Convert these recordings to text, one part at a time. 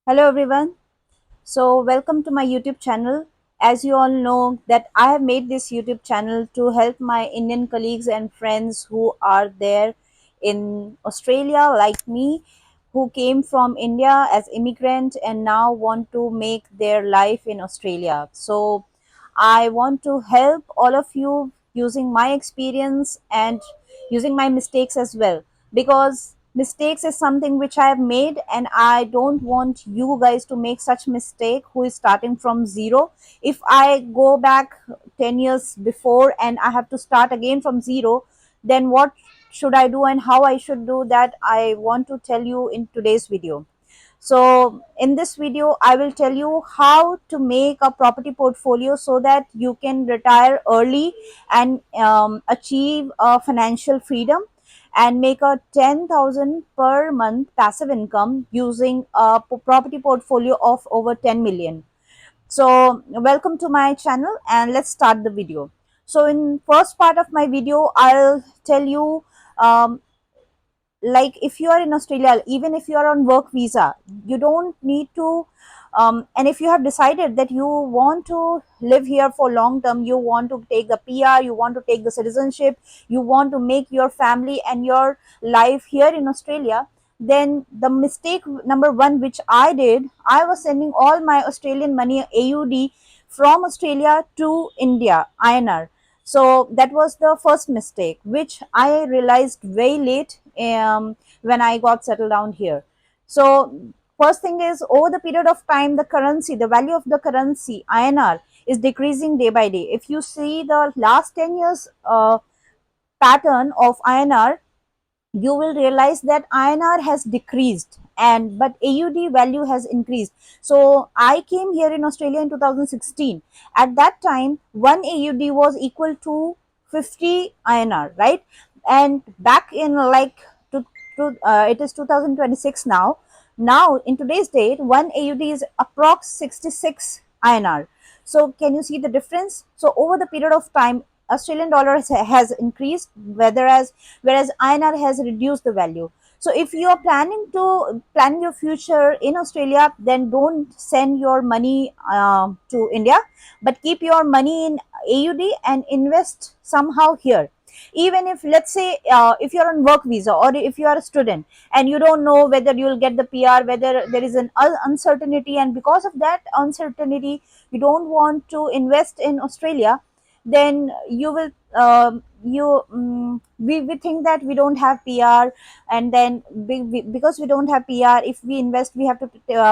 Hello everyone. So welcome to my YouTube channel. As you all know that I have made this YouTube channel to help my Indian colleagues and friends who are there in Australia like me, who came from India as immigrant and now want to make their life in Australia. So I want to help all of you using my experience and using my mistakes as well, because mistakes is something which I have made and I don't want you guys to make such mistake who is starting from zero. If I go back 10 years before and I have to start again from zero, then what should I do and how I should do that, I want to tell you in today's video. So in this video, I will tell you how to make a property portfolio so that you can retire early and achieve a financial freedom and make a 10,000 per month passive income using a property portfolio of over 10 million. So welcome to my channel and let's start the video. So in first part of my video, I'll tell you um, like if you are in Australia, even if you are on work visa, you don't need to and if you have decided that you want to live here for long term, you want to take the PR, you want to take the citizenship, you want to make your family and your life here in Australia, then the mistake number one which I did, I was sending all my Australian money AUD from Australia to India INR. So that was the first mistake which I realized very late, when I got settled down here. So first thing is, over the period of time, the currency, the value of the currency INR is decreasing day by day. If you see the last 10 years pattern of INR, you will realize that INR has decreased and but AUD value has increased. So I came here in Australia in 2016. At that time, one AUD was equal to 50 INR, right? And back in it is 2026 now. Now in today's date, one AUD is approx 66 INR. So can you see the difference? So over the period of time, Australian dollar has increased, whereas INR has reduced the value. So if you are planning to plan your future in Australia, then don't send your money to India, but keep your money in AUD and invest somehow here. Even if, let's say, if you're on work visa or if you are a student and you don't know whether you'll get the PR, whether there is an uncertainty, and because of that uncertainty you don't want to invest in Australia, then you will we think that we don't have PR, and then because we don't have PR, if we invest we have to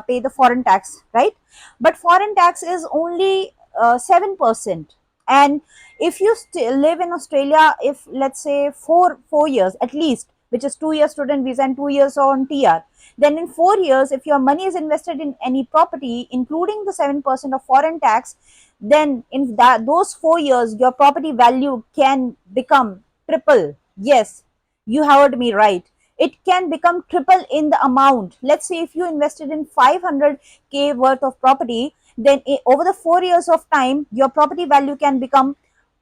pay the foreign tax, right? But foreign tax is only 7%. And if you still live in Australia, if let's say four years at least, which is 2 years student visa and 2 years on TR, then in 4 years, if your money is invested in any property, including the 7% of foreign tax, then in those 4 years, your property value can become triple. Yes, you heard me right. It can become triple in the amount. Let's say if you invested in 500K worth of property, then over the 4 years of time, your property value can become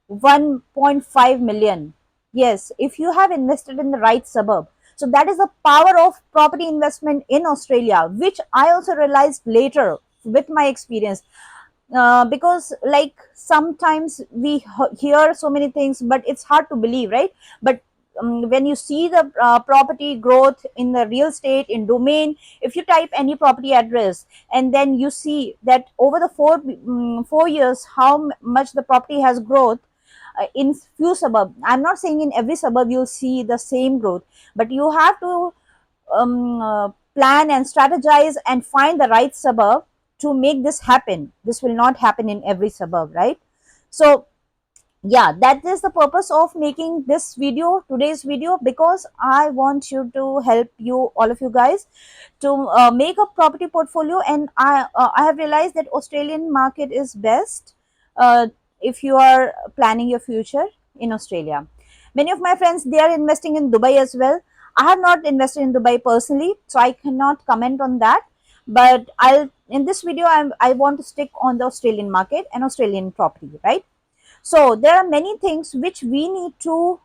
1.5 million. Yes, if you have invested in the right suburb. So that is the power of property investment in Australia, which I also realized later with my experience. Because like sometimes we hear so many things, but it's hard to believe, right? But when you see the property growth in the real estate in domain, if you type any property address and then you see that over the 4 years how much the property has growth, in few suburb, I'm not saying in every suburb you'll see the same growth, but you have to plan and strategize and find the right suburb to make this happen. This will not happen in every suburb, right? So yeah, that is the purpose of making this video, today's video, because I want you to help you, all of you guys, to make a property portfolio. And I have realized that Australian market is best if you are planning your future in Australia. Many of my friends, they are investing in Dubai as well. I have not invested in Dubai personally, so I cannot comment on that. But I'll in this video I want to stick on the Australian market and Australian property, right? So there are many things which we need to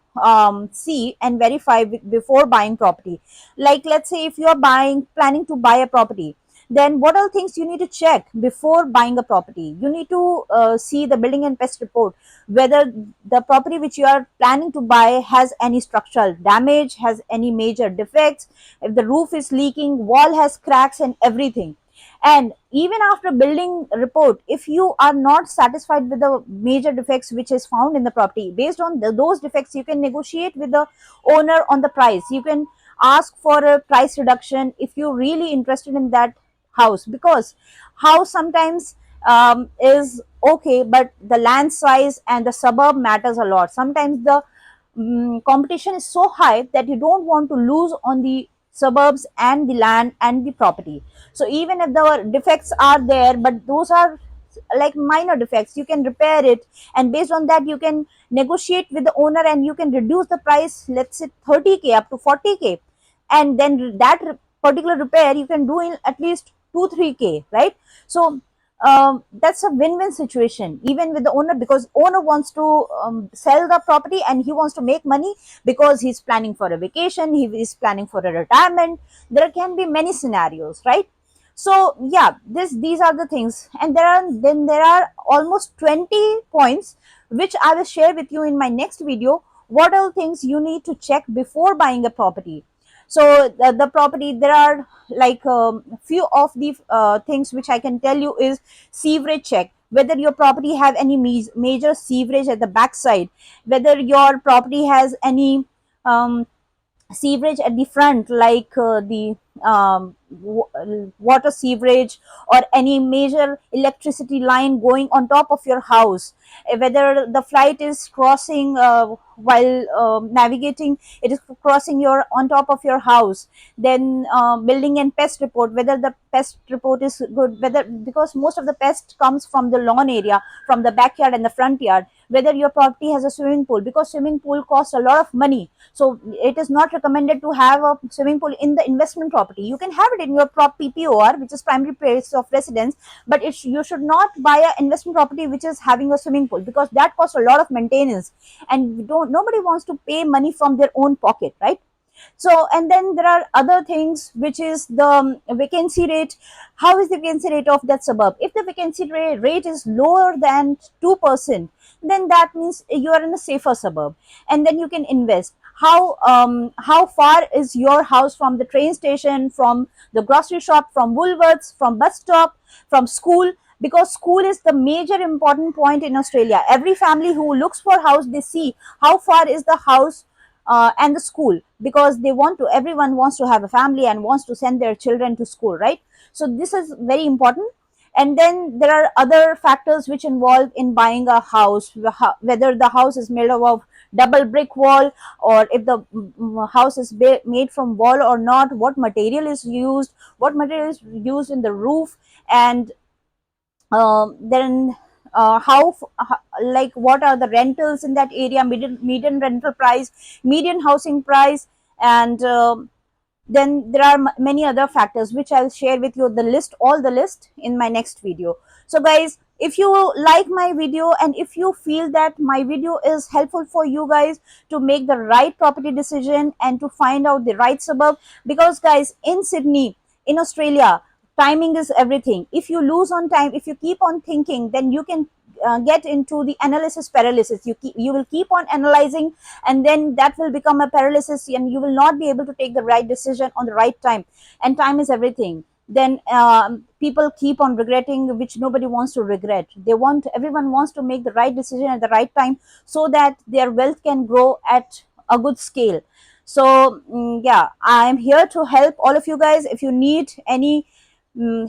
see and verify before buying property. Like let's say if you are planning to buy a property, Then what are things you need to check before buying a property? You need to see the building and pest report, whether the property which you are planning to buy has any structural damage, has any major defects, if the roof is leaking, wall has cracks and everything. And even after building report, if you are not satisfied with the major defects which is found in the property, based on those defects, you can negotiate with the owner on the price. You can ask for a price reduction if you're really interested in that house, because house sometimes is okay, but the land size and the suburb matters a lot. Sometimes the competition is so high that you don't want to lose on the suburbs and the land and the property. So even if the defects are there, but those are like minor defects, you can repair it, and based on that you can negotiate with the owner and you can reduce the price, let's say 30K up to 40K, and then that particular repair you can do in at least 2 3K, right? So that's a win-win situation even with the owner, because owner wants to sell the property and he wants to make money because he's planning for a vacation, he is planning for a retirement. There can be many scenarios, right? So yeah, these are the things, and there are almost 20 points which I will share with you in my next video. What are things you need to check before buying a property? So the property, there are like few of the things which I can tell you is sewerage check, whether your property have any major sewerage at the backside, whether your property has any um, sewerage at the front, like the water sewerage or any major electricity line going on top of your house. Whether the flight is crossing while navigating, it is crossing your on top of your house. Then building and pest report, whether the pest report is good, whether, because most of the pest comes from the lawn area, from the backyard and the front yard. Whether your property has a swimming pool, because swimming pool costs a lot of money, so it is not recommended to have a swimming pool in the investment property. You can have it in your PPOR, which is primary place of residence, but you should not buy an investment property which is having a swimming pool, because that costs a lot of maintenance, and nobody wants to pay money from their own pocket, right? So, and then there are other things, which is the vacancy rate. How is the vacancy rate of that suburb? If the vacancy rate is lower than 2%, then that means you are in a safer suburb, and then you can invest. How far is your house from the train station, from the grocery shop, from Woolworths, from bus stop, from school? Because school is the major important point in Australia. Every family who looks for house, they see how far is the house and the school, because they want to, everyone wants to have a family and wants to send their children to school, right? So this is very important. And then there are other factors which involve in buying a house, whether the house is made up of double brick wall, or if the house is made from wall or not, what material is used, what material is used in the roof, and then like what are the rentals in that area, median rental price, median housing price, and then there are many other factors which I'll share with you the list, all the list in my next video. So guys, if you like my video and if you feel that my video is helpful for you guys to make the right property decision and to find out the right suburb, because guys, in Sydney, in Australia, timing is everything. If you lose on time, if you keep on thinking, then you can get into the analysis paralysis. You will keep on analyzing, and then that will become a paralysis, and you will not be able to take the right decision on the right time. And time is everything. Then people keep on regretting, which nobody wants to regret. Everyone wants to make the right decision at the right time, so that their wealth can grow at a good scale. So yeah, I'm here to help all of you guys. If you need any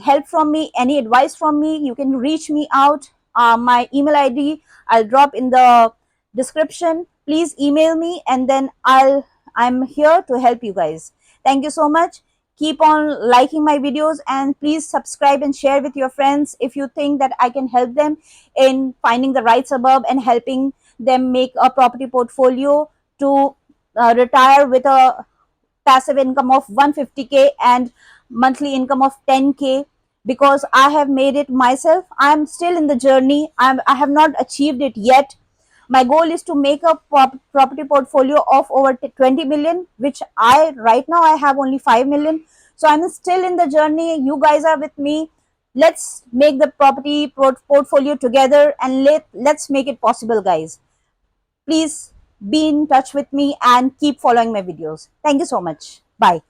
help from me, any advice from me, you can reach me out. My email ID I'll drop in the description. Please email me, and then I'm here to help you guys. Thank you so much. Keep on liking my videos, and please subscribe and share with your friends if you think that I can help them in finding the right suburb and helping them make a property portfolio to retire with a passive income of 150K and monthly income of 10K, because I have made it myself. I am still in the journey. I have not achieved it yet. My goal is to make a property portfolio of over 20 million, which I right now I have only 5 million. So I'm still in the journey. You guys are with me. Let's make the property portfolio together, and let's make it possible, guys. Please be in touch with me and keep following my videos. Thank you so much. Bye.